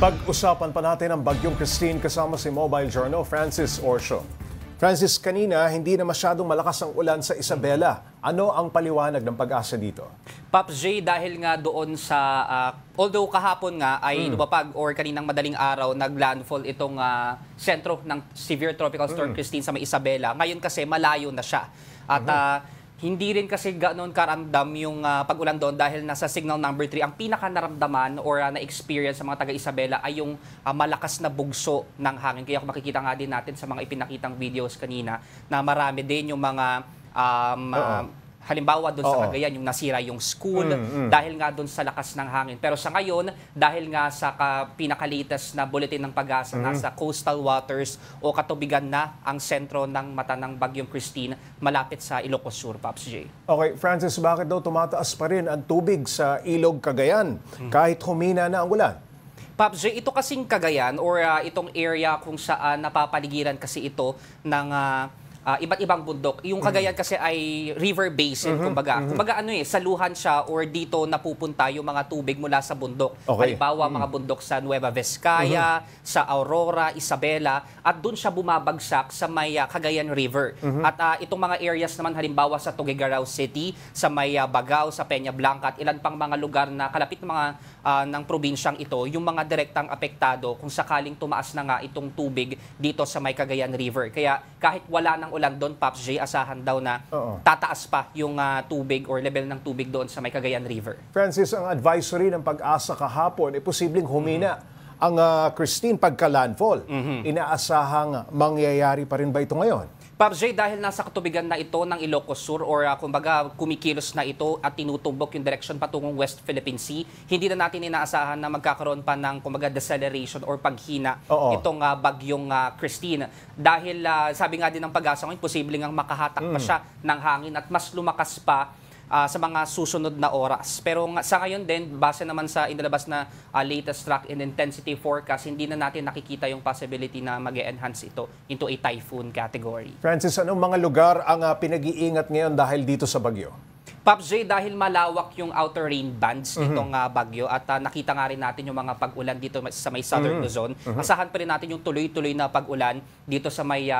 Pag-usapan pa natin ang Bagyong Christine kasama si Mobile Journal Francis Orcio. Francis, kanina hindi na masyadong malakas ang ulan sa Isabela. Ano ang paliwanag ng Pag-asa dito? Pops J, dahil nga doon sa, although kahapon nga ay lumapag or kaninang madaling araw naglandfall itong sentro ng severe tropical storm Christine sa may Isabela. Ngayon kasi malayo na siya. At hindi rin kasi ganoon karamdam yung pag-ulan doon dahil nasa signal number 3. Ang pinaka-naramdaman or na-experience sa mga taga-Isabela ay yung malakas na bugso ng hangin. Kaya kung makikita nga din natin sa mga ipinakitang videos kanina na marami din yung mga halimbawa doon sa Cagayan, yung nasira yung school dahil nga doon sa lakas ng hangin. Pero sa ngayon, dahil nga sa pinakalitas na bulletin ng Pag-asa, nasa coastal waters o katubigan na ang sentro ng mata ng Bagyong Christine malapit sa Ilocos Sur, Pops J. Okay, Francis, bakit daw tumataas pa rin ang tubig sa Ilog Cagayan kahit humina na ang ulan? Pops J, ito kasing Cagayan or itong area kung saan napapaligiran kasi ito ng iba't ibang bundok. Yung Cagayan kasi ay river basin, kumbaga. Kumbaga saluhan siya or dito napupunta yung mga tubig mula sa bundok. Okay. Halimbawa, mga bundok sa Nueva Vizcaya, sa Aurora, Isabela, at doon siya bumabagsak sa may Cagayan River. At itong mga areas naman halimbawa sa Tuguegarao City, sa may Bagao, sa Peña Blanca, at ilan pang mga lugar na kalapit mga ng probinsyang ito, yung mga direktang apektado kung sakaling tumaas na nga itong tubig dito sa may Cagayan River. Kaya kahit wala ng ulan doon, Pops J, asahan daw na tataas pa yung tubig or level ng tubig doon sa may Cagayan River. Francis, ang advisory ng Pag-asa kahapon ay posibleng humina ang Christine pagka-landfall. Inaasahang mangyayari pa rin ba ito ngayon? Pops J, dahil nasa katubigan na ito ng Ilocos Sur or kumbaga kumikilos na ito at tinutumbok yung direction patungong West Philippine Sea, hindi na natin inaasahan na magkakaroon pa ng kumbaga deceleration or paghina itong Bagyong Christine. Dahil sabi nga din ng Pag-asa ngayon, posibleng ang makahatak pa siya ng hangin at mas lumakas pa sa mga susunod na oras. Pero sa ngayon din, base naman sa inilabas na latest track and intensity forecast, hindi na natin nakikita yung possibility na mag-enhance ito into a typhoon category. Francis, anong mga lugar ang pinag-iingat ngayon dahil dito sa bagyo? Pops J, dahil malawak yung outer rain bands nitong bagyo at nakita nga rin natin yung mga pag-ulan dito sa may southern Luzon, asahan pa rin natin yung tuloy-tuloy na pag-ulan dito sa may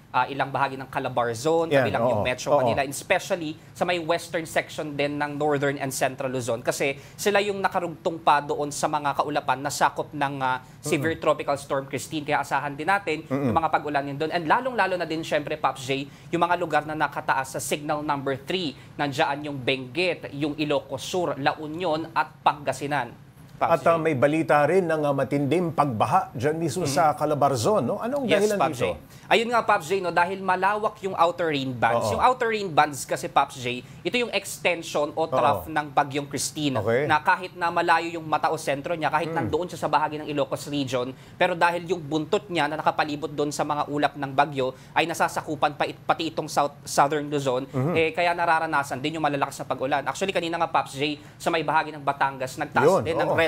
ilang bahagi ng Calabar Zone, kabilang yung Metro Manila, and especially sa may western section din ng northern and central Luzon kasi sila yung nakarugtong pa doon sa mga kaulapan na sakop ng severe tropical storm Christine. Kaya asahan din natin yung mga pag-ulan yun doon. And lalong-lalo na din syempre, Pops J, yung mga lugar na nakataas sa signal number 3. Nandiyan yung Benguet, yung Ilocos Sur, La Union at Pangasinan. At may balita rin ng matinding pagbaha dyan mismo sa Calabarzon. No? Anong dahilan dito? Ayun nga, Pops J, no, dahil malawak yung outer rain bands. Yung outer rain bands kasi, Pops J, ito yung extension o trough ng Bagyong Christine. Na kahit na malayo yung mata o sentro niya, kahit nandoon siya sa bahagi ng Ilocos region, pero dahil yung buntot niya na nakapalibot doon sa mga ulap ng bagyo ay nasasakupan pati itong southern Luzon, kaya nararanasan din yung malalakas na pag-ulan. Actually, kanina nga, Pops J, sa may bahagi ng Batangas, nagtaas din ng red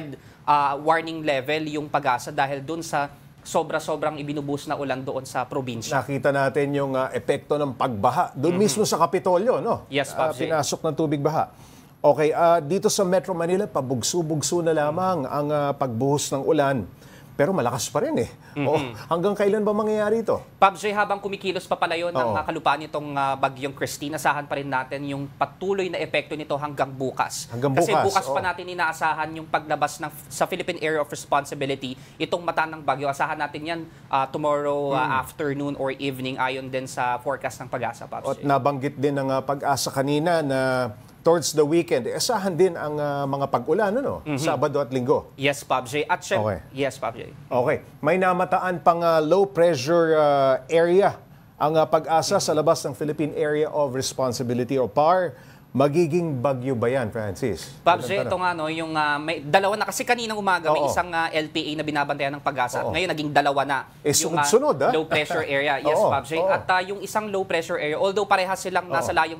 warning level yung Pag-asa dahil doon sa sobra-sobrang ibinubuhos na ulan doon sa probinsya. Nakita natin yung epekto ng pagbaha doon mismo sa Kapitolyo, no? Yes, Pops J. Pinasok ng tubig baha. Okay, dito sa Metro Manila, pabugso-bugso na lamang ang pagbuhos ng ulan. Pero malakas pa rin hanggang kailan ba mangyayari ito? Pops J, habang kumikilos pa pala yun ang kalupaan nitong Bagyong Christine, asahan pa rin natin yung patuloy na epekto nito hanggang bukas. Kasi bukas pa natin inaasahan yung paglabas sa Philippine Area of Responsibility, itong mata ng bagyo. Asahan natin yan tomorrow afternoon or evening ayon din sa forecast ng Pag-asa, Pops J. At nabanggit din ng Pag-asa kanina na towards the weekend, asahan din ang mga pag-ulan, ano? Sabado at Linggo. Yes, Pops J. At yes, Pops J. Okay. May namataan pang low pressure area ang Pag-asa sa labas ng Philippine Area of Responsibility o PAR. Magiging bagyo ba yan, Francis? Pops J, ito nga, no, yung may dalawa na, kasi kaninang umaga may isang LPA na binabantayan ng Pag-asa. Ngayon, naging dalawa na. Yung sunod-sunod, low pressure area. Yes, Pops J. At yung isang low pressure area, although parehas silang nasa layong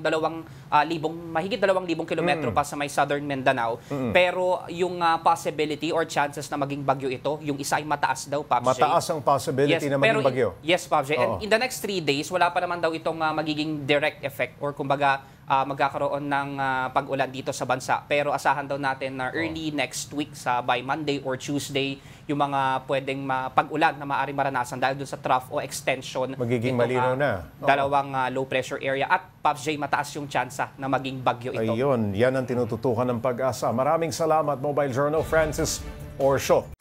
mahigit 2,000 kilometro pa sa may southern Mindanao, pero yung possibility or chances na maging bagyo ito, yung isa ay mataas daw, Pops J. Mataas ang possibility na maging bagyo. Yes, Pops J. And in the next 3 days, wala pa naman daw itong magiging direct effect or kumbaga magkakaroon ng pag-ulan dito sa bansa. Pero asahan daw natin na early next week by Monday or Tuesday, yung mga pwedeng pag-ulan na maaari maranasan dahil dun sa trough o extension. Magiging nitong, malinaw na. Dalawang low pressure area. At Pops J, mataas yung tsansa na maging bagyo ito. Ayun, yan ang tinututukan ng Pag-asa. Maraming salamat, Mobile Journal Francis Orsio.